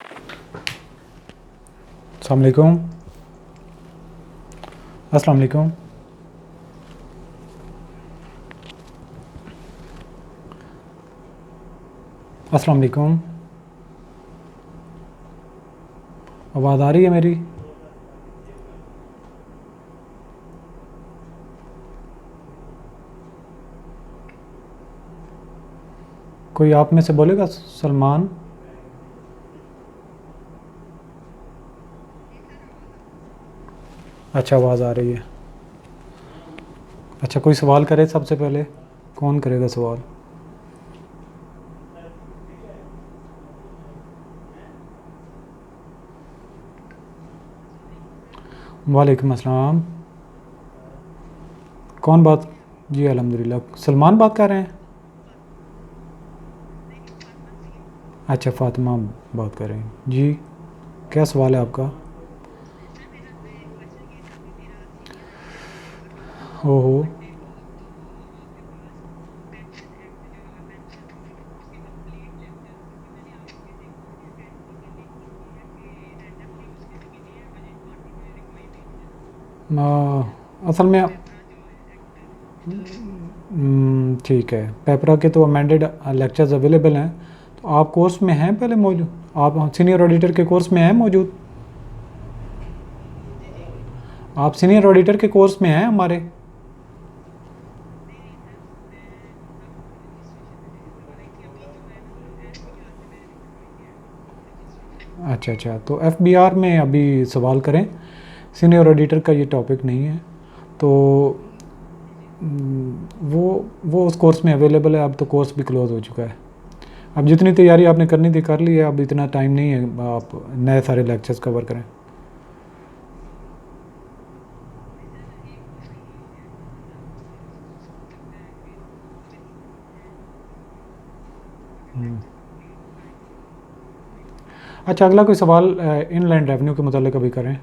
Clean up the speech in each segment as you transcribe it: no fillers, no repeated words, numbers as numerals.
अस्सलाम वालेकुम। अस्सलाम वालेकुम। अस्सलाम वालेकुम। आवाज़ आ रही है मेरी? कोई आप में से बोलेगा? सलमान। अच्छा, आवाज़ आ रही है। अच्छा, कोई सवाल करे सबसे पहले? कौन करेगा सवाल? वालेकुम अस्सलाम। कौन बात? जी अल्हम्दुलिल्लाह। सलमान बात कर रहे हैं? अच्छा, फ़ातिमा बात कर रहे हैं जी। क्या सवाल है आपका? ओहो। असल में ठीक है, पेपरा के तो अमेंडेड लेक्चर्स अवेलेबल हैं। तो आप कोर्स में हैं पहले मौजूद? आप सीनियर ऑडिटर के कोर्स में हैं मौजूद? आप सीनियर ऑडिटर के कोर्स में हैं हमारे? अच्छा अच्छा, तो एफबीआर में अभी सवाल करें। सीनियर ऑडिटर का ये टॉपिक नहीं है। तो वो उस कोर्स में अवेलेबल है। अब तो कोर्स भी क्लोज़ हो चुका है। अब जितनी तैयारी आपने करनी थी कर ली है। अब इतना टाइम नहीं है आप नए सारे लेक्चर्स कवर करें। अच्छा, अगला कोई सवाल इनलैंड रेवेन्यू के मुतालिक अभी करें।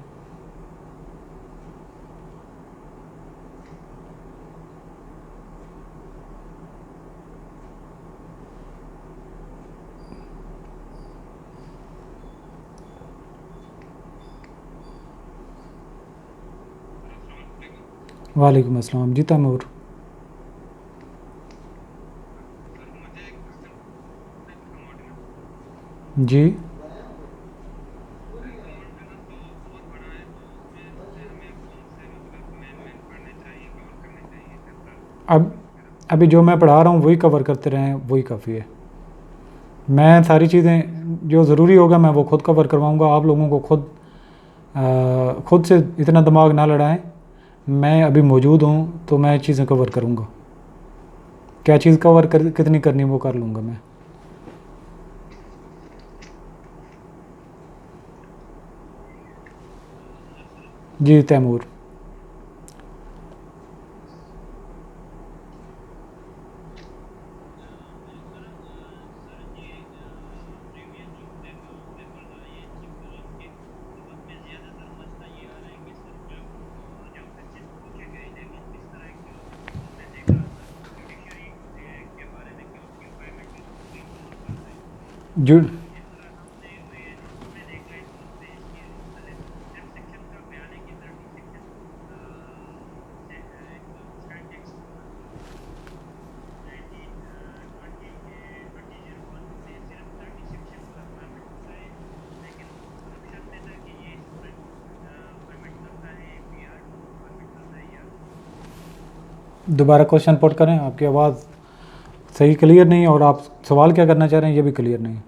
वालेकुम अस्सलाम जी तैमूर। जी। अब अभी जो मैं पढ़ा रहा हूँ वही कवर करते रहें, वही काफ़ी है। मैं सारी चीज़ें जो ज़रूरी होगा मैं वो खुद कवर करवाऊँगा। आप लोगों को खुद से इतना दिमाग ना लड़ाएं। मैं अभी मौजूद हूँ तो मैं चीज़ें कवर करूँगा। क्या चीज़ कवर कर कितनी करनी वो कर लूँगा मैं। जी तैमूर। जु दोबारा क्वेश्चन पुट करें। आपकी आवाज़ सही क्लियर नहीं है और आप सवाल क्या करना चाह रहे हैं ये भी क्लियर नहीं।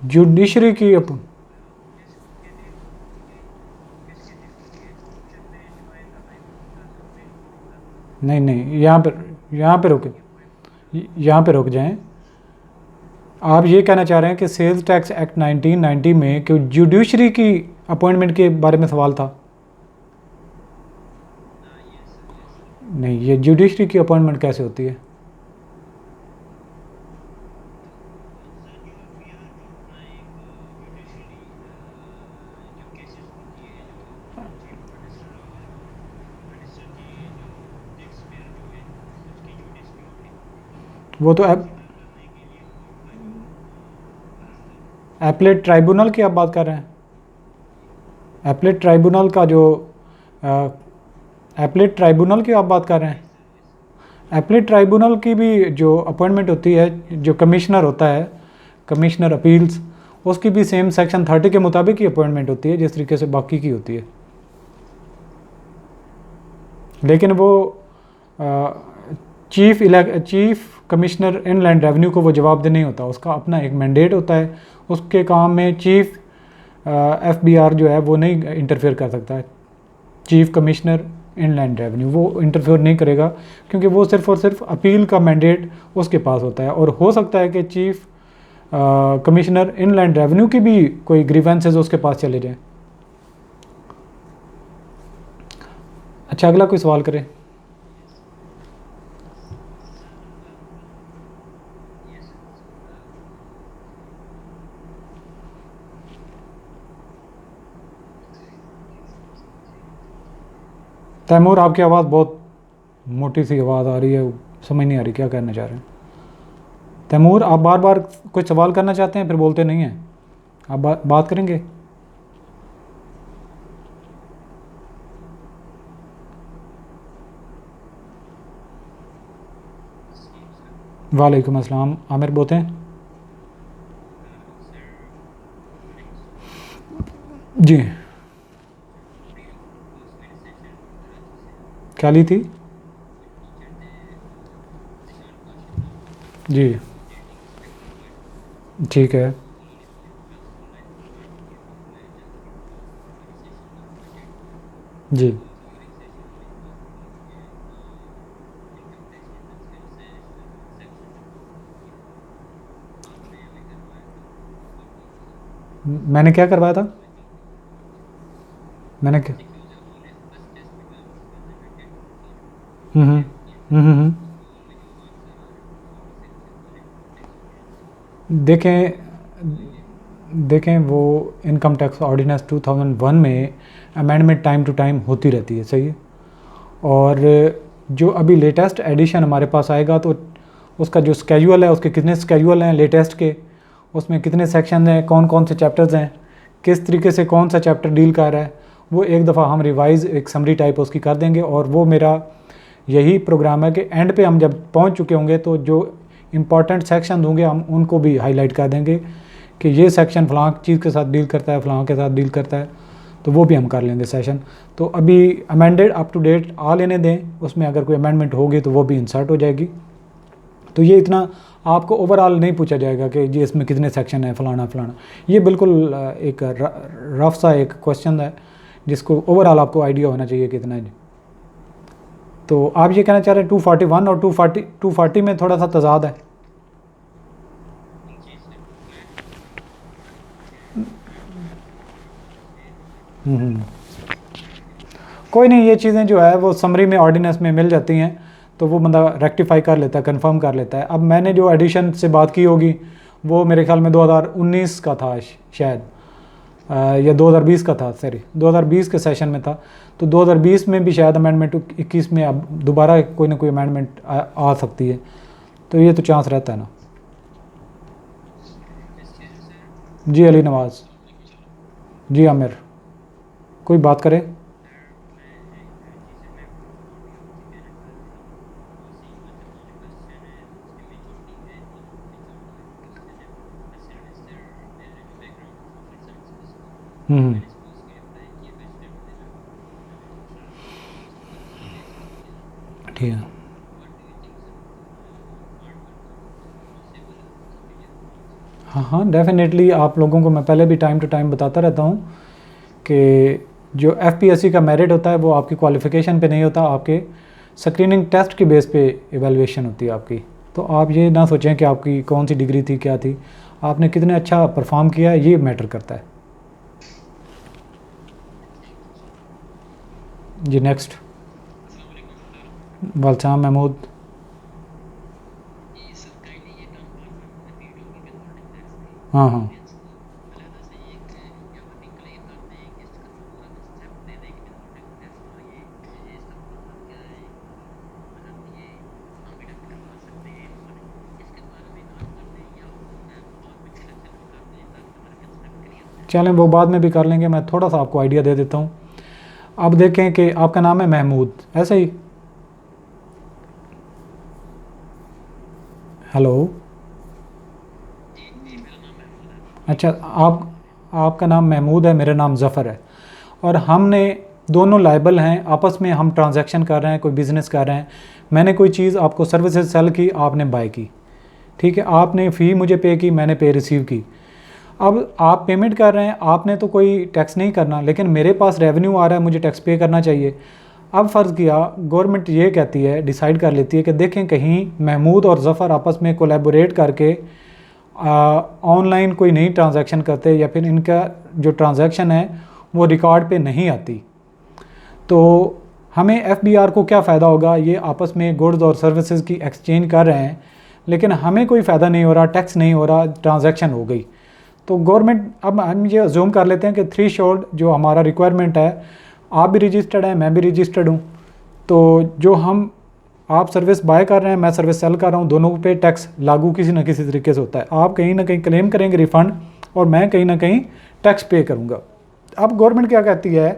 जुडिशरी की नहीं नहीं, यहाँ पे रुक जाएं। आप ये कहना चाह रहे हैं कि सेल्स टैक्स एक्ट 1990 में कि जुडिशरी की अपॉइंटमेंट के बारे में सवाल था। नहीं, ये जुडिशरी की अपॉइंटमेंट कैसे होती है? वो तो एपलेट ट्राइब्यूनल की आप बात कर रहे हैं? एपलेट ट्राइब्यूनल का जो एपलेट ट्राइब्यूनल की आप बात कर रहे हैं? एपलेट ट्राइब्यूनल की भी जो अपॉइंटमेंट होती है, जो कमिश्नर होता है, कमिश्नर अपील्स, उसकी भी सेम सेक्शन 30 के मुताबिक ही अपॉइंटमेंट होती है जिस तरीके से बाकी की होती है। लेकिन वो चीफ कमिश्नर इनलैंड रेवेन्यू को वो जवाबदेह नहीं होता, उसका अपना एक मैंडेट होता है। उसके काम में चीफ FBR जो है वो नहीं इंटरफेयर कर सकता है। चीफ कमिश्नर इनलैंड रेवेन्यू वो इंटरफेयर नहीं करेगा, क्योंकि वो सिर्फ और सिर्फ अपील का मैंडेट उसके पास होता है। और हो सकता है कि चीफ कमिश्नर इनलैंड रेवेन्यू की भी कोई ग्रीवेंसेस उसके पास चले जाएं। अच्छा, अगला कोई सवाल करें। तैमूर, आपकी आवाज़ बहुत मोटी सी आवाज़ आ रही है, समझ नहीं आ रही क्या कहना चाह रहे हैं। तैमूर, आप बार बार कुछ सवाल करना चाहते हैं फिर बोलते नहीं हैं। आप बात करेंगे? वालेकुम अस्सलाम, आमिर बोलते हैं जी। क्या ली थी? जी, ठीक है। जी, मैंने क्या करवाया था? मैंने क्या? हम्म हम्म हम्म, हम्म। देखें देखें वो इनकम टैक्स ऑर्डिनेंस 2001 में अमेंडमेंट टाइम टू टाइम होती रहती है, सही है। और जो अभी लेटेस्ट एडिशन हमारे पास आएगा तो उसका जो स्केड्यूल है, उसके कितने स्केड्यूल हैं लेटेस्ट के, उसमें कितने सेक्शन हैं, कौन कौन से चैप्टर्स हैं, किस तरीके से कौन सा चैप्टर डील कर रहा है, वो एक दफ़ा हम रिवाइज़ एक समरी टाइप उसकी कर देंगे। और वो मेरा यही प्रोग्राम है कि एंड पे हम जब पहुंच चुके होंगे तो जो इम्पॉर्टेंट सेक्शन होंगे हम उनको भी हाईलाइट कर देंगे कि ये सेक्शन फ़लाँ चीज़ के साथ डील करता है, फ़लाँ के साथ डील करता है, तो वो भी हम कर लेंगे सेशन। तो अभी अमेंडेड अप टू डेट आ लेने दें, उसमें अगर कोई अमेंडमेंट होगी तो वो भी इंसर्ट हो जाएगी। तो ये इतना आपको ओवरऑल नहीं पूछा जाएगा कि जी इसमें कितने सेक्शन है, फ़लाना फ़लाना। ये बिल्कुल एक रफ सा एक क्वेश्चन है जिसको ओवरऑल आपको आइडिया होना चाहिए कितना है। तो आप ये कहना चाह रहे हैं 241 और 240 में थोड़ा सा तजाद है? कोई नहीं, ये चीज़ें जो है वो समरी में ऑर्डिनेंस में मिल जाती हैं, तो वो बंदा रेक्टिफाई कर लेता है, कंफर्म कर लेता है। अब मैंने जो एडिशन से बात की होगी वो मेरे ख्याल में 2019 का था शायद, या 2020 का था, सॉरी 2020 के सेशन में था। तो 2020 में भी शायद अमेंडमेंट 21 में अब दोबारा कोई ना कोई अमेंडमेंट आ सकती है, तो ये तो चांस रहता है ना। जी अली नवाज़, जी आमिर, कोई बात करे। हम्म, ठीक है। हाँ हाँ, डेफिनेटली आप लोगों को मैं पहले भी टाइम टू टाइम बताता रहता हूँ कि जो FPSC का मेरिट होता है वो आपकी क्वालिफ़िकेशन पे नहीं होता, आपके स्क्रीनिंग टेस्ट की बेस पे एवेलुएशन होती है आपकी। तो आप ये ना सोचें कि आपकी कौन सी डिग्री थी, क्या थी, आपने कितने अच्छा परफॉर्म किया है, ये मैटर करता है। जी नेक्स्ट। वालचाम महमूद। हाँ हाँ। चलें वो बाद में भी कर लेंगे, मैं थोड़ा सा आपको आइडिया दे देता हूँ। अब देखें कि आपका नाम है महमूद, ऐसे ही? हेलो। अच्छा, आपका नाम महमूद है, मेरा नाम ज़फ़र है, और हमने दोनों लायबल हैं, आपस में हम ट्रांजैक्शन कर रहे हैं, कोई बिज़नेस कर रहे हैं। मैंने कोई चीज़ आपको सर्विसेज सेल की, आपने बाय की, ठीक है, आपने फ़ी मुझे पे की, मैंने पे रिसीव की। अब आप पेमेंट कर रहे हैं, आपने तो कोई टैक्स नहीं करना, लेकिन मेरे पास रेवेन्यू आ रहा है, मुझे टैक्स पे करना चाहिए। अब फ़र्ज़ किया गवर्नमेंट ये कहती है, डिसाइड कर लेती है कि देखें कहीं महमूद और ज़फ़र आपस में कोलैबोरेट करके ऑनलाइन कोई नई ट्रांजैक्शन करते, या फिर इनका जो ट्रांजैक्शन है वो रिकॉर्ड पे नहीं आती, तो हमें एफबीआर को क्या फ़ायदा होगा? ये आपस में गुड्स और सर्विसेज की एक्सचेंज कर रहे हैं, लेकिन हमें कोई फ़ायदा नहीं हो रहा, टैक्स नहीं हो रहा, ट्रांजैक्शन हो गई। तो गवर्नमेंट, अब हम ये जूम कर लेते हैं कि थ्रेशोल्ड जो हमारा रिक्वायरमेंट है, आप भी रजिस्टर्ड हैं, मैं भी रजिस्टर्ड हूँ, तो जो हम आप सर्विस बाय कर रहे हैं, मैं सर्विस सेल कर रहा हूँ, दोनों पे टैक्स लागू किसी न किसी तरीके से होता है। आप कहीं ना कहीं क्लेम करेंगे रिफ़ंड, और मैं कहीं ना कहीं टैक्स पे करूँगा। अब गवर्नमेंट क्या कहती है,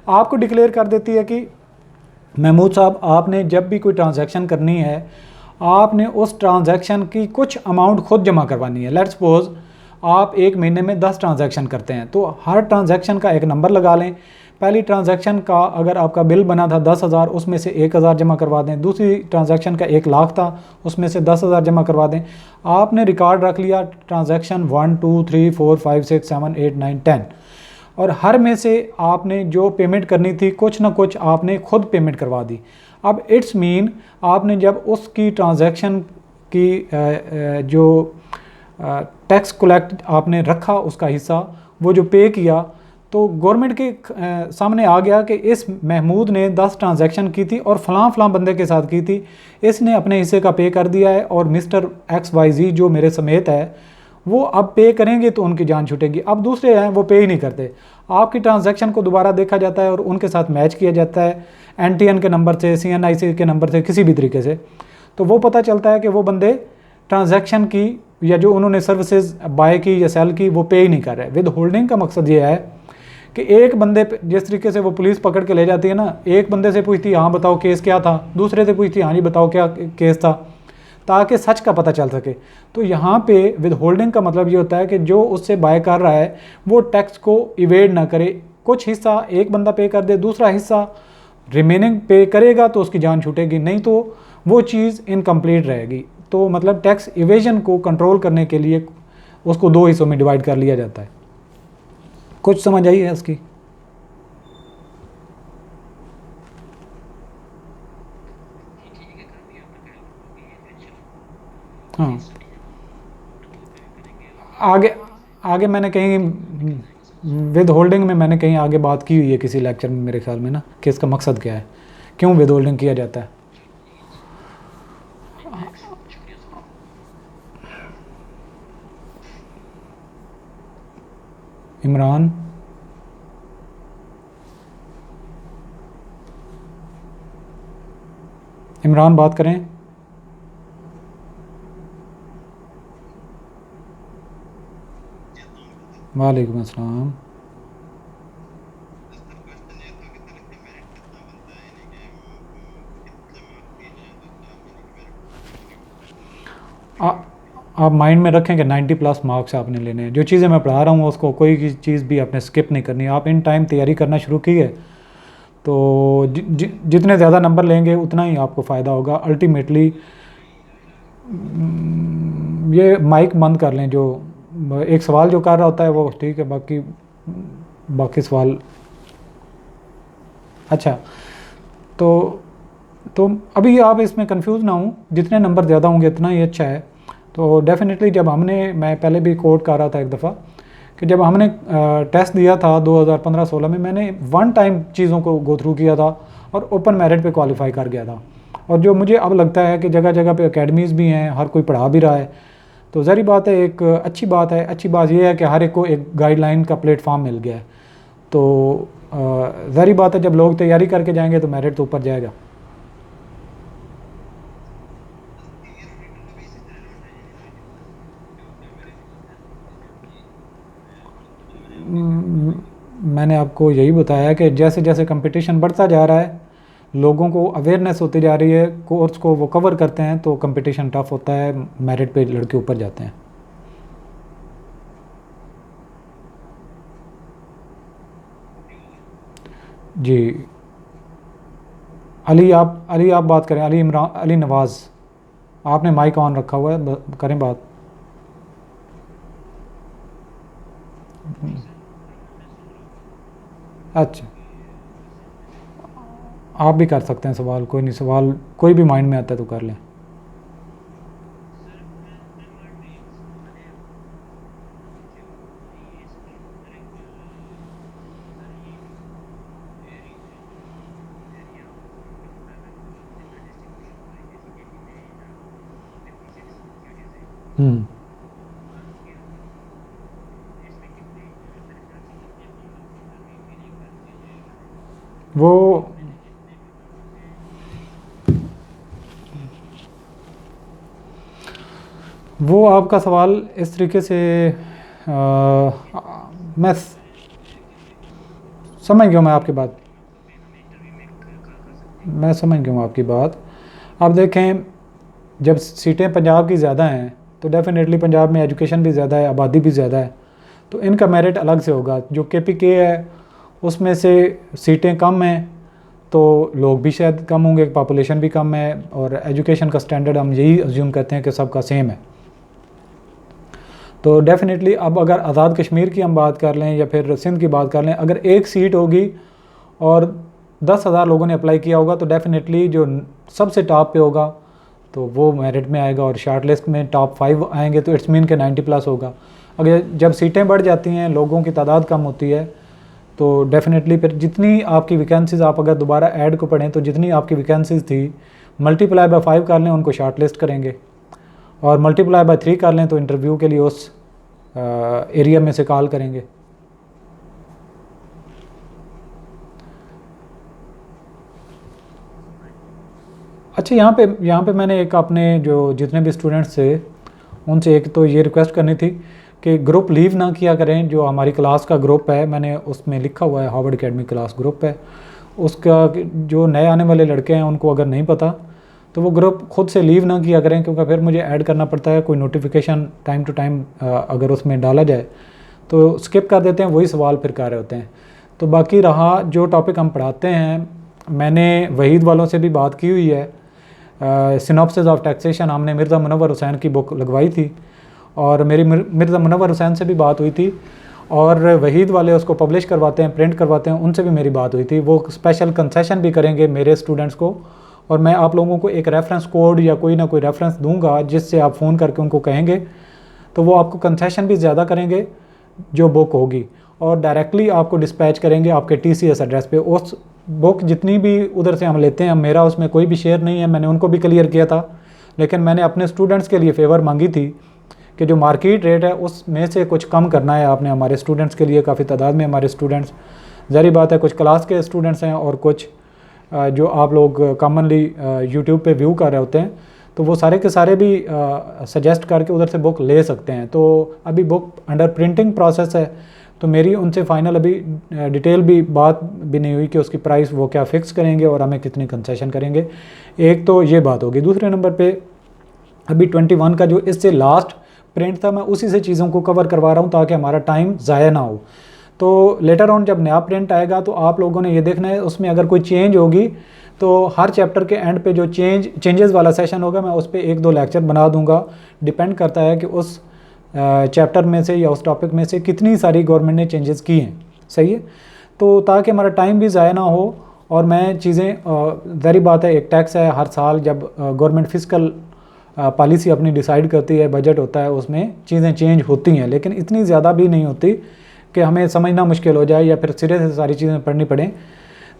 आपको डिक्लेयर कर देती है कि महमूद साहब, आपने जब भी कोई ट्रांजैक्शन करनी है, आपने उस ट्रांजैक्शन की कुछ अमाउंट खुद जमा करवानी है। लेट्स सपोज आप एक महीने में 10 ट्रांजैक्शन करते हैं, तो हर ट्रांजैक्शन का एक नंबर लगा लें। पहली ट्रांजैक्शन का अगर आपका बिल बना था 10,000, उसमें से 1,000 जमा करवा दें। दूसरी ट्रांजैक्शन का 1,00,000 था, उसमें से 10,000 जमा करवा दें। आपने रिकॉर्ड रख लिया ट्रांजैक्शन 1 2 3 4 5 6 7 8 9 10, और हर में से आपने जो पेमेंट करनी थी कुछ ना कुछ आपने खुद पेमेंट करवा दी। अब इट्स मीन आपने जब उसकी ट्रांजैक्शन की जो टैक्स कलेक्ट आपने रखा, उसका हिस्सा वो जो पे किया, तो गवर्नमेंट के सामने आ गया कि इस महमूद ने 10 ट्रांजैक्शन की थी और फलां फलां बंदे के साथ की थी, इसने अपने हिस्से का पे कर दिया है, और मिस्टर XYZ जो मेरे समेत है वो अब पे करेंगे तो उनकी जान छूटेगी। अब दूसरे हैं वो पे ही नहीं करते, आपकी ट्रांजैक्शन को दोबारा देखा जाता है और उनके साथ मैच किया जाता है NTN के नंबर से, CNIC के नंबर से, किसी भी तरीके से, तो वो पता चलता है कि वो बंदे ट्रांजैक्शन की या जो उन्होंने सर्विसेज बाय की या सेल की वो पे ही नहीं कर रहे। विद होल्डिंग का मकसद ये है कि एक बंदे पे, जिस तरीके से वो पुलिस पकड़ के ले जाती है ना, एक बंदे से पूछती हाँ बताओ केस क्या था, दूसरे से पूछती हाँ जी बताओ क्या केस था, ताकि सच का पता चल सके। तो यहाँ पे विद होल्डिंग का मतलब ये होता है कि जो उससे बाय कर रहा है वो टैक्स को इवेड ना करे, कुछ हिस्सा एक बंदा पे कर दे, दूसरा हिस्सा रिमेनिंग पे करेगा तो उसकी जान छूटेगी, नहीं तो वो चीज़ इनकम्प्लीट रहेगी। तो मतलब टैक्स इवेजन को कंट्रोल करने के लिए उसको 2 हिस्सों में डिवाइड कर लिया जाता है। कुछ समझ आई है इसकी? हाँ, आगे आगे मैंने कहीं विद होल्डिंग में मैंने कहीं आगे बात की हुई है किसी लेक्चर में मेरे ख्याल में ना, कि इसका मकसद क्या है, क्यों विद होल्डिंग किया जाता है। इमरान, इमरान बात करें। वालेकुम अस्सलाम। आप माइंड में रखें कि 90+ मार्क्स आपने लेने हैं। जो चीज़ें मैं पढ़ा रहा हूँ उसको कोई चीज़ भी आपने स्किप नहीं करनी। आप इन टाइम तैयारी करना शुरू की है तो जितने ज़्यादा नंबर लेंगे उतना ही आपको फ़ायदा होगा अल्टीमेटली। ये माइक बंद कर लें, जो एक सवाल जो कर रहा होता है वो ठीक है, बाकी बाकी सवाल। अच्छा, तो अभी आप इसमें कंफ्यूज ना हूँ, जितने नंबर ज़्यादा होंगे उतना ही अच्छा है। तो डेफिनेटली जब हमने, मैं पहले भी कोट कर रहा था एक दफ़ा कि जब हमने टेस्ट दिया था 2015-16 में, मैंने 1 टाइम चीज़ों को गो थ्रू किया था और ओपन मेरिट पे क्वालिफाई कर गया था। और जो मुझे अब लगता है कि जगह जगह पे एकेडमीज़ भी हैं, हर कोई पढ़ा भी रहा है, तो ज़ाहिर बात है एक अच्छी बात है। अच्छी बात यह है कि हर एक को एक गाइडलाइन का प्लेटफॉर्म मिल गया है। तो ज़ाहिर बात है जब लोग तैयारी करके जाएंगे तो मेरिट तो ऊपर जाएगा। मैंने आपको यही बताया कि जैसे जैसे कंपटीशन बढ़ता जा रहा है, लोगों को अवेयरनेस होती जा रही है, कोर्स को वो कवर करते हैं, तो कंपटीशन टफ होता है, मेरिट पे लड़के ऊपर जाते हैं। जी अली आप बात करें, अली नवाज़, आपने माइक ऑन रखा हुआ है, करें बात। अच्छा, आप भी कर सकते हैं सवाल, कोई नहीं, सवाल कोई भी माइंड में आता है तो कर लें। हम्म, वो वो आपका सवाल इस तरीके से मैं समझ गया, मैं समझ गया हूँ आपकी बात। आप देखें, जब सीटें पंजाब की ज़्यादा हैं तो डेफ़िनेटली पंजाब में एजुकेशन भी ज़्यादा है, आबादी भी ज़्यादा है, तो इनका मेरिट अलग से होगा। जो KPK है उसमें से सीटें कम हैं तो लोग भी शायद कम होंगे, पॉपुलेशन भी कम है, और एजुकेशन का स्टैंडर्ड हम यही अज्यूम करते हैं कि सबका सेम है। तो डेफ़िनेटली अब अगर आज़ाद कश्मीर की हम बात कर लें या फिर सिंध की बात कर लें, अगर एक सीट होगी और 10,000 लोगों ने अप्लाई किया होगा तो डेफ़िनेटली जो सबसे टॉप पे होगा तो वो मेरिट में आएगा, और शार्ट लिस्ट में टॉप 5 आएंगे तो इट्स मीन के 90+ होगा। अगर जब सीटें बढ़ जाती हैं, लोगों की तादाद कम होती है, तो डेफ़िनेटली फिर जितनी आपकी वैकेंसीज़, आप अगर दोबारा ऐड को पढ़ें तो जितनी आपकी वैकेंसीज़ थी, मल्टीप्लाई बाय 5 कर लें, उनको शार्ट लिस्ट करेंगे, और मल्टीप्लाई बाय 3 कर लें तो इंटरव्यू के लिए उस एरिया में से कॉल करेंगे। अच्छा, यहाँ पे मैंने एक अपने जो जितने भी स्टूडेंट्स थे उनसे एक तो ये रिक्वेस्ट करनी थी कि ग्रुप लीव ना किया करें। जो हमारी क्लास का ग्रुप है, मैंने उसमें लिखा हुआ है हार्वर्ड एकेडमी क्लास ग्रुप है, उसका जो नए आने वाले लड़के हैं उनको अगर नहीं पता तो वो ग्रुप खुद से लीव ना किया करें, क्योंकि फिर मुझे ऐड करना पड़ता है। कोई नोटिफिकेशन टाइम टू टाइम अगर उसमें डाला जाए तो स्किप कर देते हैं, वही सवाल फिर कर रहे होते हैं। तो बाकी रहा जो टॉपिक हम पढ़ाते हैं, मैंने वहीद वालों से भी बात की हुई है। सिनॉप्सिस ऑफ टैक्सेशन हमने मिर्ज़ा मुनव्वर हुसैन की बुक लगवाई थी, और मेरी मिर्ज़ा मुनव्वर हुसैन से भी बात हुई थी, और वहीद वाले उसको पब्लिश करवाते हैं, प्रिंट करवाते हैं, उनसे भी मेरी बात हुई थी। वो स्पेशल कंसेशन भी करेंगे मेरे स्टूडेंट्स को, और मैं आप लोगों को एक रेफरेंस कोड या कोई ना कोई रेफरेंस दूंगा जिससे आप फ़ोन करके उनको कहेंगे तो वो आपको कंसेशन भी ज़्यादा करेंगे जो बुक होगी, और डायरेक्टली आपको डिस्पैच करेंगे आपके TCS एड्रेस पे। उस बुक जितनी भी उधर से हम लेते हैं, मेरा उसमें कोई भी शेयर नहीं है, मैंने उनको भी क्लियर किया था, लेकिन मैंने अपने स्टूडेंट्स के लिए फेवर मांगी थी कि जो मार्केट रेट है उसमें से कुछ कम करना है आपने हमारे स्टूडेंट्स के लिए। काफ़ी तादाद में हमारे स्टूडेंट्स, ज़ाहिर बात है कुछ क्लास के स्टूडेंट्स हैं और कुछ जो आप लोग कॉमनली यूट्यूब पे व्यू कर रहे होते हैं, तो वो सारे के सारे भी सजेस्ट करके उधर से बुक ले सकते हैं। तो अभी बुक अंडर प्रिंटिंग प्रोसेस है, तो मेरी उनसे फ़ाइनल अभी डिटेल भी बात भी नहीं हुई कि उसकी प्राइस वो क्या फ़िक्स करेंगे और हमें कितनी कंसेशन करेंगे। एक तो ये बात होगी। दूसरे नंबर पे अभी 21 का जो इससे लास्ट प्रिंट था, मैं उसी से चीज़ों को कवर करवा रहा हूँ ताकि हमारा टाइम ज़ाया ना हो। तो लेटर ऑन जब नया प्रिंट आएगा तो आप लोगों ने ये देखना है उसमें अगर कोई चेंज होगी तो हर चैप्टर के एंड पे जो चेंजेस वाला सेशन होगा मैं उस पर 1-2 लेक्चर बना दूंगा। डिपेंड करता है कि उस चैप्टर में से या उस टॉपिक में से कितनी सारी गवर्नमेंट ने चेंजेस की हैं, सही है। तो ताकि हमारा टाइम भी ज़ाया ना हो, और मैं चीज़ें ज़ाहिर बात है एक टैक्स है, हर साल जब गवर्नमेंट फिस्कल पॉलिसी अपनी डिसाइड करती है, बजट होता है, उसमें चीज़ें चेंज होती हैं, लेकिन इतनी ज़्यादा भी नहीं होती कि हमें समझना मुश्किल हो जाए या फिर सिरे से सारी चीज़ें पढ़नी पड़ें।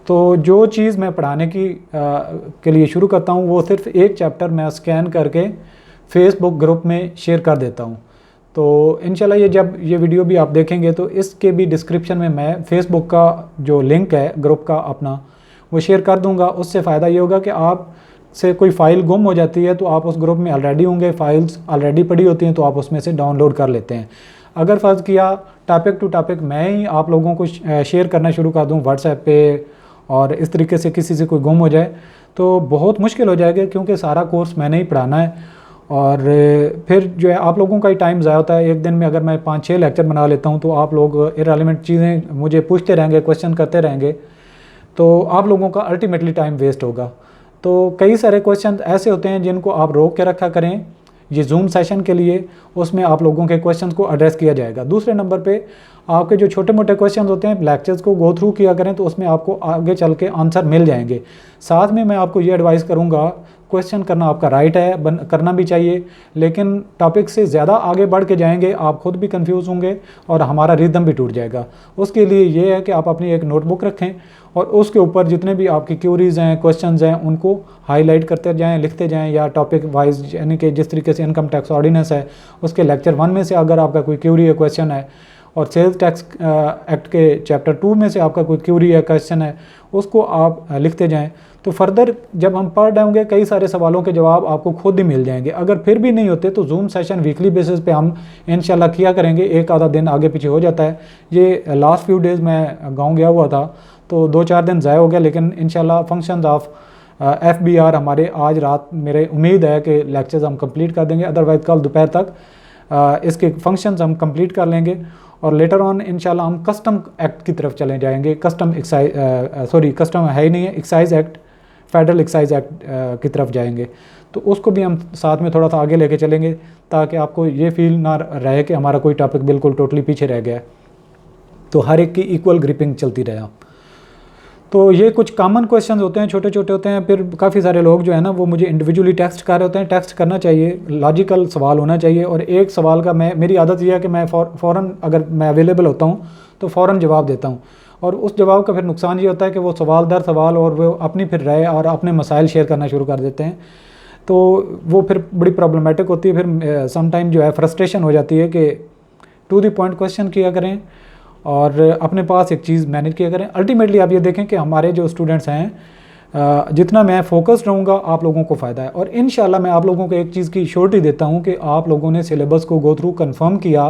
तो जो चीज़ मैं पढ़ाने के लिए शुरू करता हूँ वो सिर्फ एक चैप्टर मैं स्कैन करके फेसबुक ग्रुप में शेयर कर देता हूँ। तो इंशाल्लाह ये जब ये वीडियो भी आप देखेंगे तो इसके भी डिस्क्रिप्शन में मैं फेसबुक का जो लिंक है ग्रुप का अपना वो शेयर कर दूंगा। उससे फ़ायदा ये होगा कि आप से कोई फ़ाइल गुम हो जाती है तो आप उस ग्रुप में ऑलरेडी होंगे, फाइल्स ऑलरेडी पड़ी होती हैं तो आप उसमें से डाउनलोड कर लेते हैं। अगर फ़र्ज़ किया टॉपिक टू टॉपिक मैं ही आप लोगों को शेयर करना शुरू कर दूँ व्हाट्सएप पे और इस तरीके से किसी से कोई गुम हो जाए तो बहुत मुश्किल हो जाएगा, क्योंकि सारा कोर्स मैंने ही पढ़ाना है और फिर जो है आप लोगों का ही टाइम ज़ाया होता है। एक दिन में अगर मैं 5-6 लेक्चर बना लेता हूँ तो आप लोग इररेलेवेंट चीज़ें मुझे पूछते रहेंगे, क्वेश्चन करते रहेंगे, तो आप लोगों का अल्टीमेटली टाइम वेस्ट होगा। तो कई सारे क्वेश्चन ऐसे होते हैं जिनको आप रोक के रखा करें ये जूम सेशन के लिए, उसमें आप लोगों के क्वेश्चंस को एड्रेस किया जाएगा। दूसरे नंबर पे आपके जो छोटे मोटे क्वेश्चंस होते हैं लेक्चर्स को गो थ्रू किया करें तो उसमें आपको आगे चल के आंसर मिल जाएंगे। साथ में मैं आपको ये एडवाइस करूँगा क्वेश्चन करना आपका राइट है, करना भी चाहिए, लेकिन टॉपिक से ज़्यादा आगे बढ़ के जाएंगे आप खुद भी कंफ्यूज होंगे और हमारा रिदम भी टूट जाएगा। उसके लिए ये है कि आप अपनी एक नोटबुक रखें और उसके ऊपर जितने भी आपकी क्यूरीज़ हैं, क्वेश्चंस हैं, उनको हाईलाइट करते जाएं, लिखते जाएं, या टॉपिक वाइज, यानी कि जिस तरीके से इनकम टैक्स ऑर्डिनेंस है उसके लेक्चर 1 में से अगर आपका कोई क्यूरी है, क्वेश्चन है, और सेल्स टैक्स एक्ट के चैप्टर 2 में से आपका कोई क्यूरी है, क्वेश्चन है, उसको आप लिखते जाएं। तो फर्दर जब हम पढ़ रहे होंगे कई सारे सवालों के जवाब आपको खुद ही मिल जाएंगे। अगर फिर भी नहीं होते तो जूम सेशन वीकली बेसिस पे हम इंशाल्लाह किया करेंगे। एक आधा दिन आगे पीछे हो जाता है। ये लास्ट फ्यू डेज़ मैं गाँव गया हुआ था तो 2-4 दिन ज़ाया हो गया, लेकिन इंशाल्लाह फंक्शंस ऑफ FBR हमारे आज रात मेरे उम्मीद है कि लेक्चर्स हम कंप्लीट कर देंगे, अदरवाइज़ कल दोपहर तक इसके फंक्शंस हम कंप्लीट कर लेंगे और लेटर ऑन इंशाल्लाह हम कस्टम एक्ट की तरफ चले जाएंगे। कस्टम है ही नहीं है, excise act, federal excise act की तरफ जाएंगे। तो उसको भी हम साथ में थोड़ा सा आगे लेके चलेंगे ताकि आपको ये फील ना रहे कि हमारा कोई टॉपिक बिल्कुल टोटली पीछे रह गया है। तो हर एक की इक्वल ग्रिपिंग चलती रहे। तो ये कुछ कॉमन क्वेश्चंस होते हैं, छोटे छोटे होते हैं। फिर काफ़ी सारे लोग जो है ना वो मुझे इंडिविजुअली टेक्स्ट कर रहे होते हैं। टेक्स्ट करना चाहिए, लॉजिकल सवाल होना चाहिए, और एक सवाल का मेरी आदत यह है कि मैं फ़ौरन अगर मैं अवेलेबल होता हूँ तो फ़ौरन जवाब देता हूँ। और उस जवाब का फिर नुकसान ये होता है कि वो सवाल दर सवाल और वो अपनी फिर राय और अपने मसाइल शेयर करना शुरू कर देते हैं, तो वो फिर बड़ी प्रॉब्लमेटिक होती है। फिर समटाइम जो है फ्रस्ट्रेशन हो जाती है कि टू द पॉइंट क्वेश्चन किया करें और अपने पास एक चीज़ मैनेज किया करें। अल्टीमेटली आप ये देखें कि हमारे जो स्टूडेंट्स हैं जितना मैं फोकस्ड रहूँगा आप लोगों को फ़ायदा है। और इंशाल्लाह मैं आप लोगों को एक चीज़ की श्योरिटी देता हूँ कि आप लोगों ने सिलेबस को गो थ्रू कंफर्म किया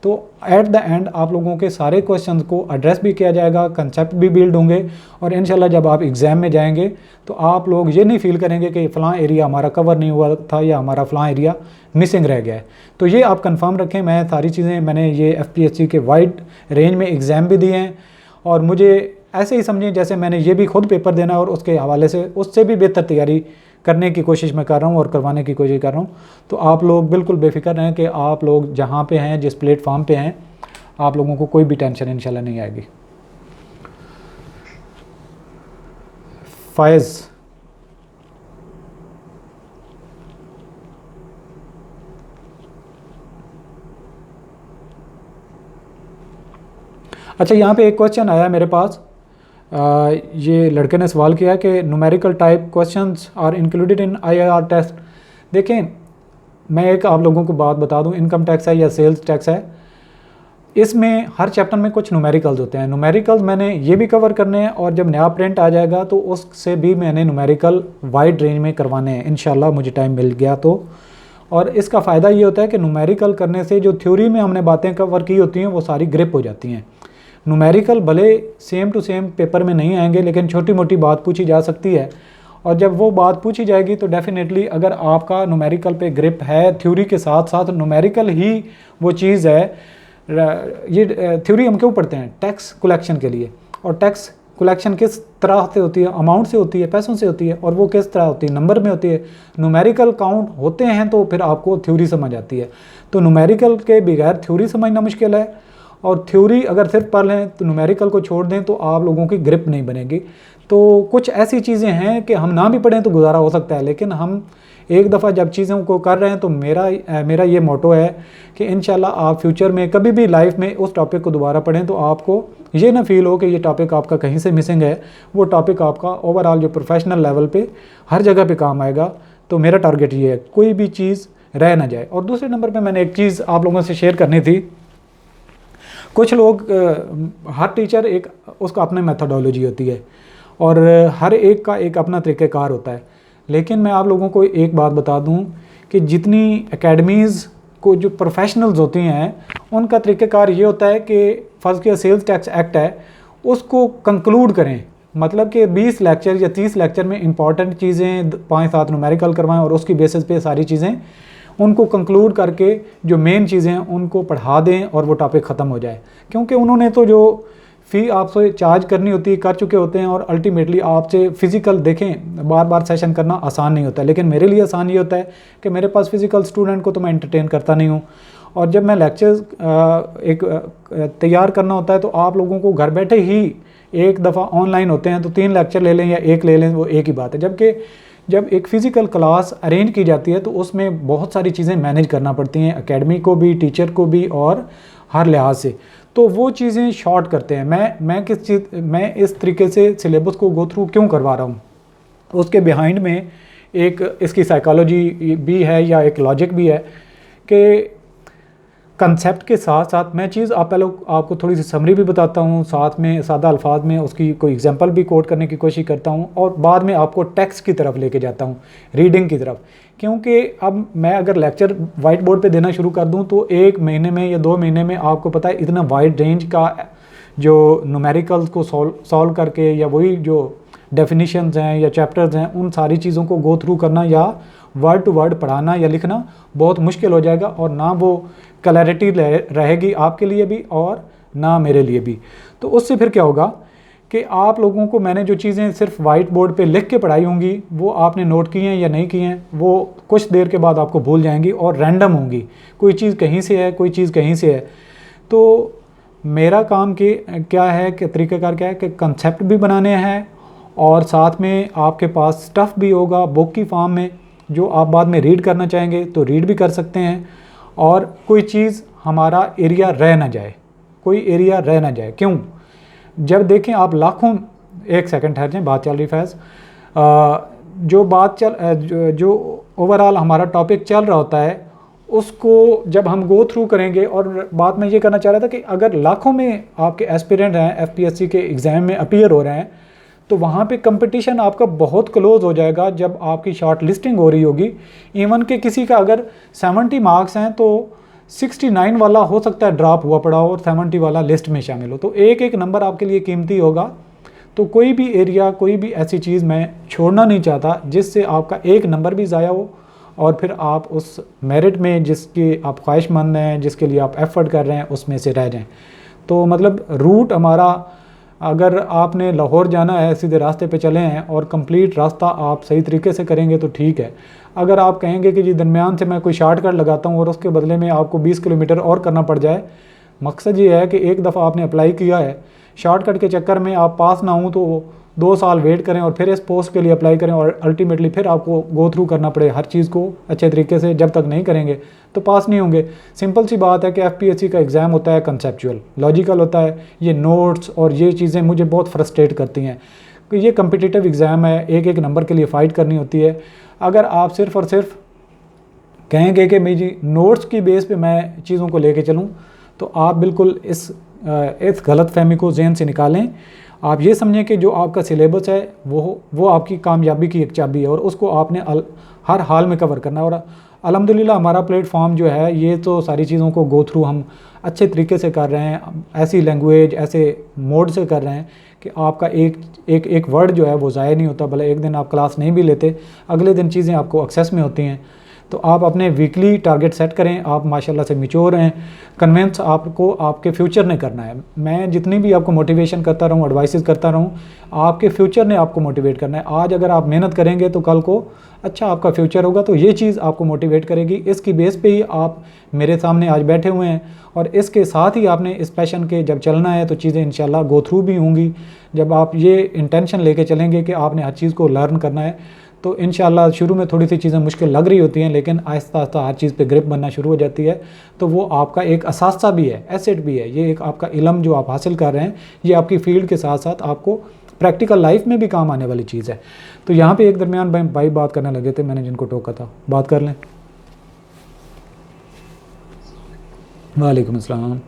तो एट द एंड आप लोगों के सारे क्वेश्चंस को एड्रेस भी किया जाएगा, कंसेप्ट भी बिल्ड होंगे, और इंशाल्लाह जब आप एग्ज़ाम में जाएंगे तो आप लोग ये नहीं फील करेंगे कि फ़लाँ एरिया हमारा कवर नहीं हुआ था या हमारा फ़लाँ एरिया मिसिंग रह गया है। तो ये आप कंफर्म रखें। मैं सारी चीज़ें मैंने ये FPSC के वाइड रेंज में एग्ज़ाम भी दिए हैं और मुझे ऐसे ही समझें जैसे मैंने ये भी खुद पेपर देना है और उसके हवाले से उससे भी बेहतर तैयारी करने की कोशिश मैं कर रहा हूँ और करवाने की कोशिश कर रहा हूँ। तो आप लोग बिल्कुल बेफिक्र रहें कि आप लोग जहाँ पे हैं, जिस प्लेटफॉर्म पे हैं, आप लोगों को कोई भी टेंशन इंशाल्लाह नहीं आएगी। फायज़, अच्छा यहाँ पे एक क्वेश्चन आया मेरे पास। ये लड़के ने सवाल किया कि numerical type questions are included in IIR test. देखें मैं एक आप लोगों को बात बता दूं, इनकम टैक्स है या सेल्स टैक्स है, इसमें हर चैप्टर में कुछ न्यूमेरिकल्स होते हैं। न्यूमेरिकल्स मैंने ये भी कवर करने हैं और जब नया प्रिंट आ जाएगा तो उससे भी मैंने न्यूमेरिकल वाइड रेंज में करवाने हैं इंशाल्लाह, मुझे टाइम मिल गया तो। और इसका फ़ायदा ये होता है कि न्यूमेरिकल करने से जो थ्योरी में हमने बातें कवर की होती हैं वो सारी ग्रिप हो जाती हैं। न्यूमेरिकल भले सेम टू सेम पेपर में नहीं आएंगे लेकिन छोटी मोटी बात पूछी जा सकती है, और जब वो बात पूछी जाएगी तो डेफिनेटली अगर आपका न्यूमेरिकल पे ग्रिप है, थ्योरी के साथ साथ न्यूमेरिकल ही वो चीज़ है। ये थ्योरी हम क्यों पढ़ते हैं? टैक्स कलेक्शन के लिए। और टैक्स कलेक्शन किस तरह से होती है? अमाउंट से होती है, पैसों से होती है, और वो किस तरह होती है? नंबर में होती है। न्यूमेरिकल काउंट होते हैं तो फिर आपको थ्योरी समझ आती है। तो न्यूमेरिकल के बगैर थ्योरी समझना मुश्किल है, और थ्योरी अगर सिर्फ पढ़ लें तो न्यूमेरिकल को छोड़ दें तो आप लोगों की ग्रिप नहीं बनेगी। तो कुछ ऐसी चीज़ें हैं कि हम ना भी पढ़ें तो गुजारा हो सकता है, लेकिन हम एक दफ़ा जब चीज़ों को कर रहे हैं तो मेरा ये मोटो है कि इंशाल्लाह आप फ्यूचर में कभी भी लाइफ में उस टॉपिक को दोबारा पढ़ें तो आपको ये ना फील हो कि ये टॉपिक आपका कहीं से मिसिंग है, वो टॉपिक आपका ओवरऑल जो प्रोफेशनल लेवल पे हर जगह पे काम आएगा। तो मेरा टारगेट ये है, कोई भी चीज़ रह ना जाए। और दूसरे नंबर पे मैंने एक चीज़ आप लोगों से शेयर करनी थी। कुछ लोग हर टीचर एक उसका अपनी मेथोडोलॉजी होती है और हर एक का एक अपना तरीक़ाकार होता है, लेकिन मैं आप लोगों को एक बात बता दूं कि जितनी एकेडमीज़ को जो प्रोफेशनल्स होती हैं उनका तरीक़ाकार ये होता है कि first year sales tax act है उसको कंक्लूड करें, मतलब कि 20 लेक्चर या 30 लेक्चर में इंपॉर्टेंट चीज़ें 5-7 न्यूमेरिकल करवाएं और उसकी बेसिस पे सारी चीज़ें उनको कंक्लूड करके जो मेन चीज़ें हैं उनको पढ़ा दें और वो टॉपिक ख़त्म हो जाए। क्योंकि उन्होंने तो जो फ़ी आपसे चार्ज करनी होती है कर चुके होते हैं और अल्टीमेटली आपसे फ़िज़िकल देखें बार बार सेशन करना आसान नहीं होता, लेकिन मेरे लिए आसान ये होता है कि मेरे पास फ़िज़िकल स्टूडेंट को तो मैं एंटरटेन करता नहीं हूँ। और जब मैं लेक्चर्स एक तैयार करना होता है तो आप लोगों को घर बैठे ही एक दफ़ा ऑनलाइन होते हैं तो 3 लेक्चर ले लें या 1 ले लें वो एक ही बात है। जबकि जब एक फ़िज़िकल क्लास अरेंज की जाती है तो उसमें बहुत सारी चीज़ें मैनेज करना पड़ती हैं, एकेडमी को भी, टीचर को भी और हर लिहाज से, तो वो चीज़ें शॉर्ट करते हैं। मैं इस तरीके से सिलेबस को गो थ्रू क्यों करवा रहा हूँ, उसके बिहाइंड में एक इसकी साइकोलॉजी भी है या एक लॉजिक भी है कि कंसेप्ट के साथ साथ मैं चीज़ आपको थोड़ी सी समरी भी बताता हूँ, साथ में सादा अल्फाज में उसकी कोई एग्जांपल भी कोट करने की कोशिश करता हूँ और बाद में आपको टेक्स्ट की तरफ लेके जाता हूँ, रीडिंग की तरफ। क्योंकि अब मैं अगर लेक्चर वाइट बोर्ड पे देना शुरू कर दूँ तो 1 महीने में या 2 महीने में आपको पता है इतना वाइड रेंज का जो न्यूमेरिकल्स को सॉल्व करके या वही जो डेफिनीशंस हैं या चैप्टर्स हैं उन सारी चीज़ों को गो थ्रू करना या वर्ड टू वर्ड पढ़ाना या लिखना बहुत मुश्किल हो जाएगा और ना वो क्लैरिटी रहेगी आपके लिए भी और ना मेरे लिए भी। तो उससे फिर क्या होगा कि आप लोगों को मैंने जो चीज़ें सिर्फ वाइट बोर्ड पे लिख के पढ़ाई होंगी वो आपने नोट की हैं या नहीं की हैं, वो कुछ देर के बाद आपको भूल जाएंगी और रैंडम होंगी, कोई चीज़ कहीं से है कोई चीज़ कहीं से है। तो मेरा काम क्या है कि तरीक़ाकार क्या है कि कंसेप्ट भी बनाने हैं और साथ में आपके पास स्टफ़ भी होगा बुक की फॉर्म में जो आप बाद में रीड करना चाहेंगे तो रीड भी कर सकते हैं। और कोई चीज़ हमारा एरिया रह ना जाए, कोई एरिया रह ना जाए। क्यों? जब देखें आप लाखों, एक सेकंड ठहर जाएं, बात चल रही फैज़, जो ओवरऑल हमारा टॉपिक चल रहा होता है उसको जब हम गो थ्रू करेंगे। और बात मैं ये करना चाह रहा था कि अगर लाखों में आपके एस्पिरेंट हैं FPSC के एग्ज़ाम में अपीयर हो रहे हैं तो वहाँ पे कंपटीशन आपका बहुत क्लोज हो जाएगा जब आपकी शॉर्ट लिस्टिंग हो रही होगी। इवन के किसी का अगर 70 मार्क्स हैं तो 69 वाला हो सकता है ड्रॉप हुआ पड़ा हो और 70 वाला लिस्ट में शामिल हो, तो एक एक नंबर आपके लिए कीमती होगा। तो कोई भी एरिया, कोई भी ऐसी चीज़ मैं छोड़ना नहीं चाहता जिससे आपका एक नंबर भी ज़ाया हो और फिर आप उस मेरिट में जिसकी आप ख्वाहिशमंद हैं, जिसके लिए आप एफ़र्ट कर रहे हैं, उसमें से रह जाएँ। तो मतलब रूट हमारा, अगर आपने लाहौर जाना है सीधे रास्ते पे चले हैं और कंप्लीट रास्ता आप सही तरीके से करेंगे तो ठीक है। अगर आप कहेंगे कि जी दरमियान से मैं कोई शॉर्टकट लगाता हूँ और उसके बदले में आपको 20 किलोमीटर और करना पड़ जाए, मकसद ये है कि एक दफ़ा आपने अप्लाई किया है, शॉर्टकट के चक्कर में आप पास ना हों तो 2 साल वेट करें और फिर इस पोस्ट के लिए अप्लाई करें और अल्टीमेटली फिर आपको गो थ्रू करना पड़े हर चीज़ को अच्छे तरीके से। जब तक नहीं करेंगे तो पास नहीं होंगे। सिंपल सी बात है कि FPSC का एग्ज़ाम होता है कंसेप्चुअल, लॉजिकल होता है। ये नोट्स और ये चीज़ें मुझे बहुत फ्रस्ट्रेट करती हैं कि ये कम्पिटिटिव एग्ज़ाम है, एक एक नंबर के लिए फ़ाइट करनी होती है। अगर आप सिर्फ़ और सिर्फ कहेंगे कि मेरी नोट्स की बेस पे मैं चीज़ों को लेके चलूँ तो आप बिल्कुल इस गलतफहमी को ज़हन से निकालें। आप ये समझें कि जो आपका सिलेबस है वो आपकी कामयाबी की एक चाबी है और उसको आपने हर हाल में कवर करना है। और अल्हम्दुलिल्लाह हमारा प्लेटफॉर्म जो है ये तो सारी चीज़ों को गो थ्रू हम अच्छे तरीके से कर रहे हैं, ऐसी लैंग्वेज, ऐसे मोड से कर रहे हैं कि आपका एक वर्ड जो है वो ज़ाया नहीं होता। भले एक दिन आप क्लास नहीं भी लेते, अगले दिन चीज़ें आपको एक्सेस में होती हैं। तो आप अपने वीकली टारगेट सेट करें। आप माशाल्लाह से मैच्योर हैं, कन्विंस आपको आपके फ्यूचर ने करना है। मैं जितनी भी आपको मोटिवेशन करता रहूँ, एडवाइसेस करता रहूँ, आपके फ्यूचर ने आपको मोटिवेट करना है। आज अगर आप मेहनत करेंगे तो कल को अच्छा आपका फ्यूचर होगा। तो ये चीज़ आपको मोटिवेट करेगी। इसकी बेस पे ही आप मेरे सामने आज बैठे हुए हैं, और इसके साथ ही आपने इस पैशन के जब चलना है तो चीज़ें इंशाल्लाह गो थ्रू भी होंगी। जब आप ये इंटेंशन लेके चलेंगे कि आपने हर चीज़ को लर्न करना है, तो इंशाल्लाह शुरू में थोड़ी सी चीज़ें मुश्किल लग रही होती हैं, लेकिन आहिस्ता आहिस्ता हर चीज़ पे ग्रिप बनना शुरू हो जाती है। तो वो आपका एक असासा भी है, एसेट भी है। ये एक आपका इल्म जो आप हासिल कर रहे हैं, ये आपकी फील्ड के साथ साथ आपको प्रैक्टिकल लाइफ में भी काम आने वाली चीज़ है। तो यहाँ पे एक दरमियान भाई बात करने लगे थे, मैंने जिनको टोका था, बात कर लें। वालेकुम अस्सलाम।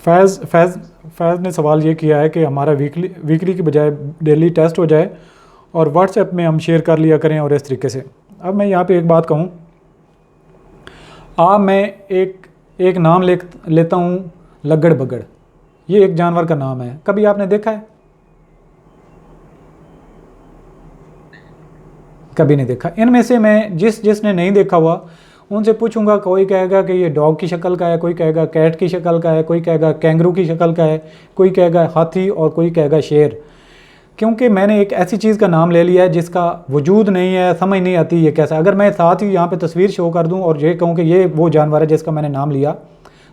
फैज़ ने सवाल ये किया है कि हमारा वीकली की बजाय डेली टेस्ट हो जाए और व्हाट्सएप में हम शेयर कर लिया करें और इस तरीके से। अब मैं यहाँ पे एक बात कहूँ, मैं एक नाम लेता हूँ, लगड़ बगड़। ये एक जानवर का नाम है, कभी आपने देखा है? कभी नहीं देखा। इनमें से मैं जिसने नहीं देखा हुआ उनसे पूछूंगा, कोई कहेगा कि ये डॉग की शक्ल का है, कोई कहेगा कैट की शक्ल का है, कोई कहेगा कैंगरू की शक्ल का है, कोई कहेगा हाथी और कोई कहेगा शेर। क्योंकि मैंने एक ऐसी चीज़ का नाम ले लिया है जिसका वजूद नहीं है, समझ नहीं आती ये कैसा। अगर मैं साथ ही यहाँ पे तस्वीर शो कर दूँ और ये कहूँ कि ये वो जानवर है जिसका मैंने नाम लिया,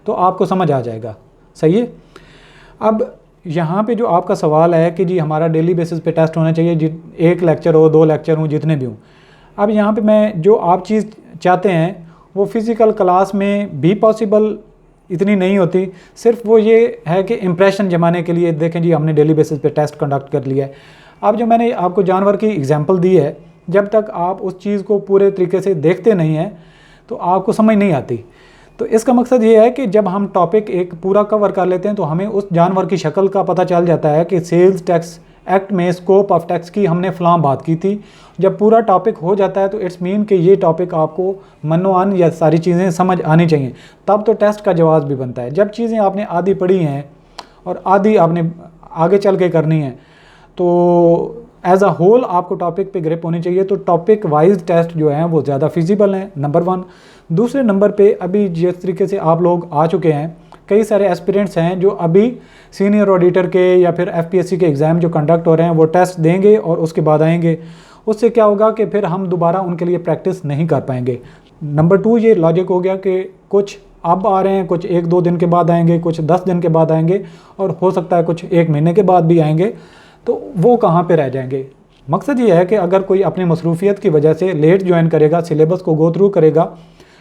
तो आपको समझ आ जाएगा। सही है। अब यहाँ पे जो आपका सवाल है कि जी हमारा डेली बेसिस पे टेस्ट होना चाहिए, एक लेक्चर हो, 2 लेक्चर हो, जितने भी हों। अब यहाँ पे मैं जो आप चीज़ चाहते हैं वो फ़िज़िकल क्लास में भी पॉसिबल इतनी नहीं होती। सिर्फ वो ये है कि इम्प्रेशन जमाने के लिए, देखें जी हमने डेली बेसिस पे टेस्ट कंडक्ट कर लिया है। अब जो मैंने आपको जानवर की एग्जांपल दी है, जब तक आप उस चीज़ को पूरे तरीके से देखते नहीं हैं तो आपको समझ नहीं आती। तो इसका मकसद ये है कि जब हम टॉपिक एक पूरा कवर कर लेते हैं तो हमें उस जानवर की शक्ल का पता चल जाता है कि सेल्स टैक्स एक्ट में स्कोप ऑफ टैक्स की हमने फ़लाँ बात की थी। जब पूरा टॉपिक हो जाता है तो इट्स मीन कि ये टॉपिक आपको मनोअन या सारी चीज़ें समझ आनी चाहिए, तब तो टेस्ट का जवाब भी बनता है। जब चीज़ें आपने आधी पढ़ी हैं और आधी आपने आगे चल के करनी है, तो एज अ होल आपको टॉपिक पे ग्रिप होनी चाहिए। तो टॉपिक वाइज टेस्ट जो हैं वो ज़्यादा फिजिबल हैं, नंबर 1। दूसरे नंबर पे अभी जिस तरीके से आप लोग आ चुके हैं, कई सारे एस्पिरेंट्स हैं जो अभी सीनियर ऑडिटर के या फिर एफपीएससी के एग्ज़ाम जो कंडक्ट हो रहे हैं वो टेस्ट देंगे और उसके बाद आएंगे। उससे क्या होगा कि फिर हम दोबारा उनके लिए प्रैक्टिस नहीं कर पाएंगे। नंबर 2 ये लॉजिक हो गया कि कुछ अब आ रहे हैं, कुछ 1-2 दिन के बाद आएंगे, कुछ 10 दिन के बाद आएंगे, और हो सकता है कुछ 1 महीने के बाद भी आएंगे। तो वो कहाँ पे रह जाएंगे। मकसद ये है कि अगर कोई अपनी मसरूफियत की वजह से लेट ज्वाइन करेगा, सिलेबस को गो थ्रू करेगा,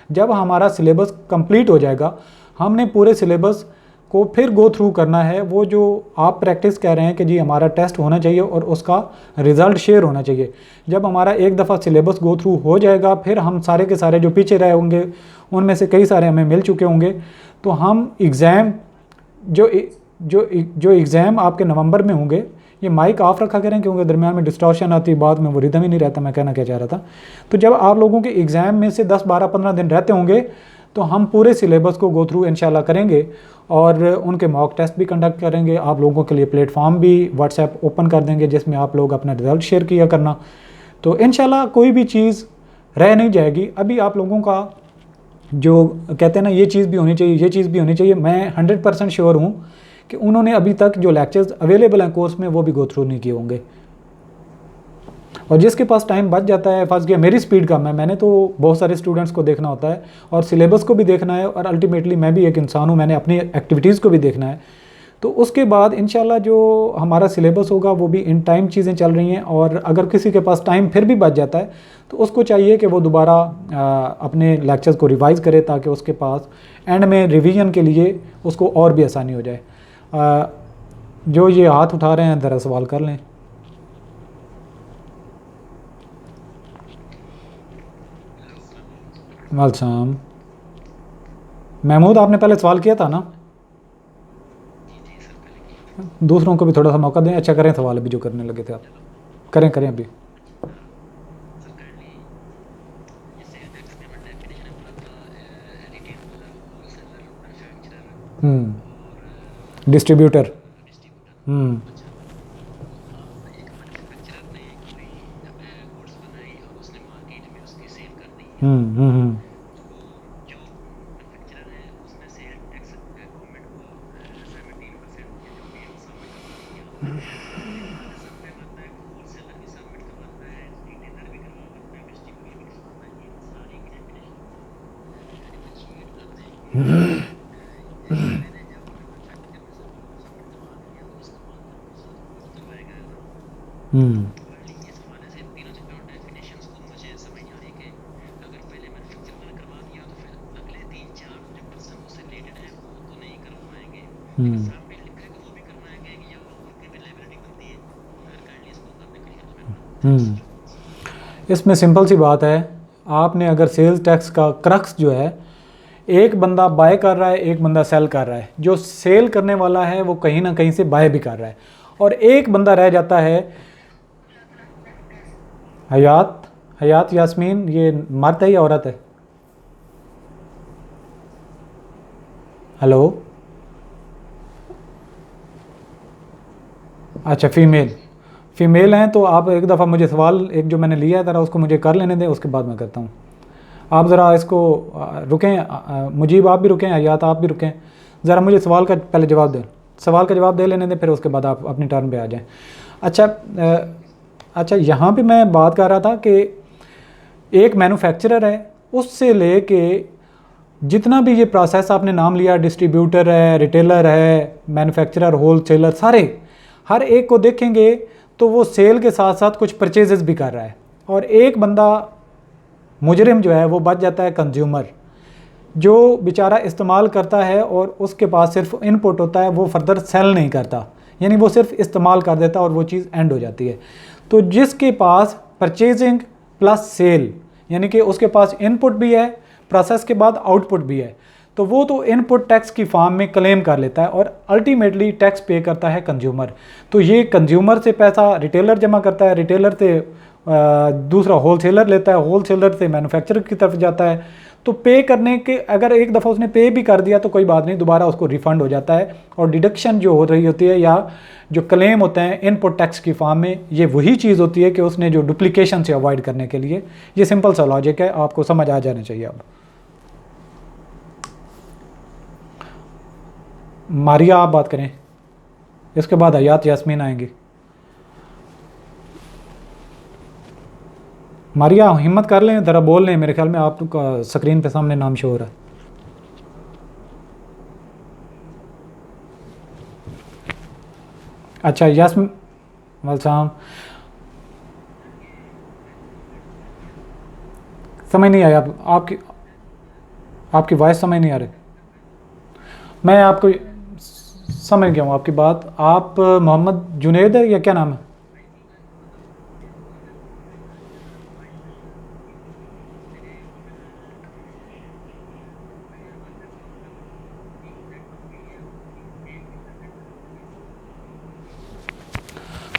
जब हमारा सिलेबस कंप्लीट हो जाएगा, हमने पूरे सिलेबस को फिर गो थ्रू करना है। वो जो आप प्रैक्टिस कह रहे हैं कि जी हमारा टेस्ट होना चाहिए और उसका रिज़ल्ट शेयर होना चाहिए, जब हमारा एक दफ़ा सिलेबस गो थ्रू हो जाएगा, फिर हम सारे के सारे जो पीछे रहे होंगे उनमें से कई सारे हमें मिल चुके होंगे, तो हम एग्ज़ाम जो एग्ज़ाम आपके नवंबर में होंगे, ये माइक ऑफ रखा करें क्योंकि दरमियान में डिस्टॉर्शन आती है, बाद में वो रिदम ही नहीं रहता। मैं कहना क्या चाह रहा था, तो जब आप लोगों के एग्ज़ाम में से 10, 12, 15 दिन रहते होंगे तो हम पूरे सिलेबस को गो थ्रू इंशाल्लाह करेंगे और उनके मॉक टेस्ट भी कंडक्ट करेंगे। आप लोगों के लिए प्लेटफॉर्म भी व्हाट्सएप ओपन कर देंगे जिसमें आप लोग अपना रिज़ल्ट शेयर किया करना। तो इंशाल्लाह कोई भी चीज़ रह नहीं जाएगी। अभी आप लोगों का जो कहते हैं ना, ये चीज़ भी होनी चाहिए, ये चीज़ भी होनी चाहिए, मैं 100% श्योर हूँ कि उन्होंने अभी तक जो लेक्चर्स अवेलेबल हैं कोर्स में वो भी गो थ्रू नहीं किए होंगे। और जिसके पास टाइम बच जाता है, फंस गया। मेरी स्पीड कम है, मैंने तो बहुत सारे स्टूडेंट्स को देखना होता है और सिलेबस को भी देखना है, और अल्टीमेटली मैं भी एक इंसान हूँ, मैंने अपनी एक्टिविटीज़ को भी देखना है। तो उसके बाद इंशाल्लाह जो हमारा सिलेबस होगा वो भी इन टाइम चीज़ें चल रही हैं। और अगर किसी के पास टाइम फिर भी बच जाता है तो उसको चाहिए कि वो दोबारा अपने लेक्चर्स को रिवाइज़ करे ताकि उसके पास एंड में रिवीजन के लिए उसको और भी आसानी हो जाए। जो ये हाथ उठा रहे हैं ज़रा सवाल कर लें। वालेकुम महमूद, आपने पहले सवाल किया था ना? दूसरों को भी थोड़ा सा मौका दें। अच्छा करें सवाल अभी जो करने लगे थे आप, करें करें अभी। डिस्ट्रीब्यूटर। हम्म हम्म। हम्म हम्म हम्म। इसमें सिंपल सी बात है, आपने अगर सेल्स टैक्स का क्रक्स जो है, एक बंदा बाय कर रहा है, एक बंदा सेल कर रहा है। जो सेल करने वाला है वो कहीं ना कहीं से बाय भी कर रहा है, और एक बंदा रह जाता है। हयात, हयात यास्मीन, ये मर्द है या औरत है? हेलो। अच्छा, फीमेल, फीमेल हैं तो आप एक दफ़ा मुझे सवाल एक जो मैंने लिया है ज़रा उसको मुझे कर लेने दें, उसके बाद मैं करता हूँ। आप ज़रा इसको रुकें, मुजीब आप भी रुकें, हयात आप भी रुकें, ज़रा मुझे सवाल का पहले जवाब दें, सवाल का जवाब दे लेने दें, फिर उसके बाद आप अपनी टर्न पे आ जाएं। अच्छा, यहाँ पे मैं बात कर रहा था कि एक मैन्युफैक्चरर है, उससे ले के जितना भी ये प्रोसेस आपने नाम लिया, डिस्ट्रीब्यूटर है, रिटेलर है, मैन्युफैक्चरर, होल सेलर, सारे हर एक को देखेंगे तो वो सेल के साथ साथ कुछ परचेजेस भी कर रहा है। और एक बंदा मुजरिम जो है वो बच जाता है कंज्यूमर, जो बेचारा इस्तेमाल करता है और उसके पास सिर्फ इनपुट होता है, वो फर्दर सेल नहीं करता, यानी वो सिर्फ इस्तेमाल कर देता है और वो चीज़ एंड हो जाती है। तो जिसके पास परचेजिंग प्लस सेल, यानी कि उसके पास इनपुट भी है, प्रोसेस के बाद आउटपुट भी है, तो वो तो इनपुट टैक्स की फॉर्म में क्लेम कर लेता है और अल्टीमेटली टैक्स पे करता है कंज्यूमर। तो ये कंज्यूमर से पैसा रिटेलर जमा करता है, रिटेलर से दूसरा होलसेलर लेता है, होलसेलर से मैन्युफैक्चरर की तरफ जाता है। तो पे करने के अगर एक दफ़ा उसने पे भी कर दिया तो कोई बात नहीं, दोबारा उसको रिफ़ंड हो जाता है। और डिडक्शन जो हो रही होती है या जो क्लेम होते हैं इनपुट टैक्स की फॉर्म में, ये वही चीज़ होती है कि उसने जो डुप्लीकेशन से अवॉइड करने के लिए, ये सिंपल सा लॉजिक है, आपको समझ आ जाना चाहिए। अब मारिया आप बात करें, इसके बाद हयात यास्मीन आएंगी। मारिया हिम्मत कर लें, ज़रा बोल लें, मेरे ख्याल में आपका स्क्रीन पे सामने नाम शो हो रहा है। अच्छा यास्मीन, वालेकुम, समझ नहीं आया आपकी आपकी वॉइस समझ नहीं आ रही। मैं आपको समझ गया हूँ आपकी बात। आप मोहम्मद जुनेद है या क्या नाम है?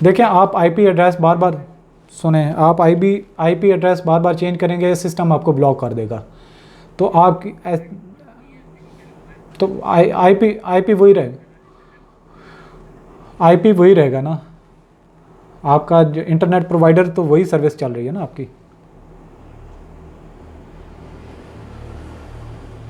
देखें, आप आईपी एड्रेस बार बार सुने, आप आईपी एड्रेस बार बार चेंज करेंगे, सिस्टम आपको ब्लॉक कर देगा। तो आपकी तो आईपी वही रहेगा, आईपी वही रहेगा ना आपका, जो इंटरनेट प्रोवाइडर तो वही सर्विस चल रही है ना आपकी।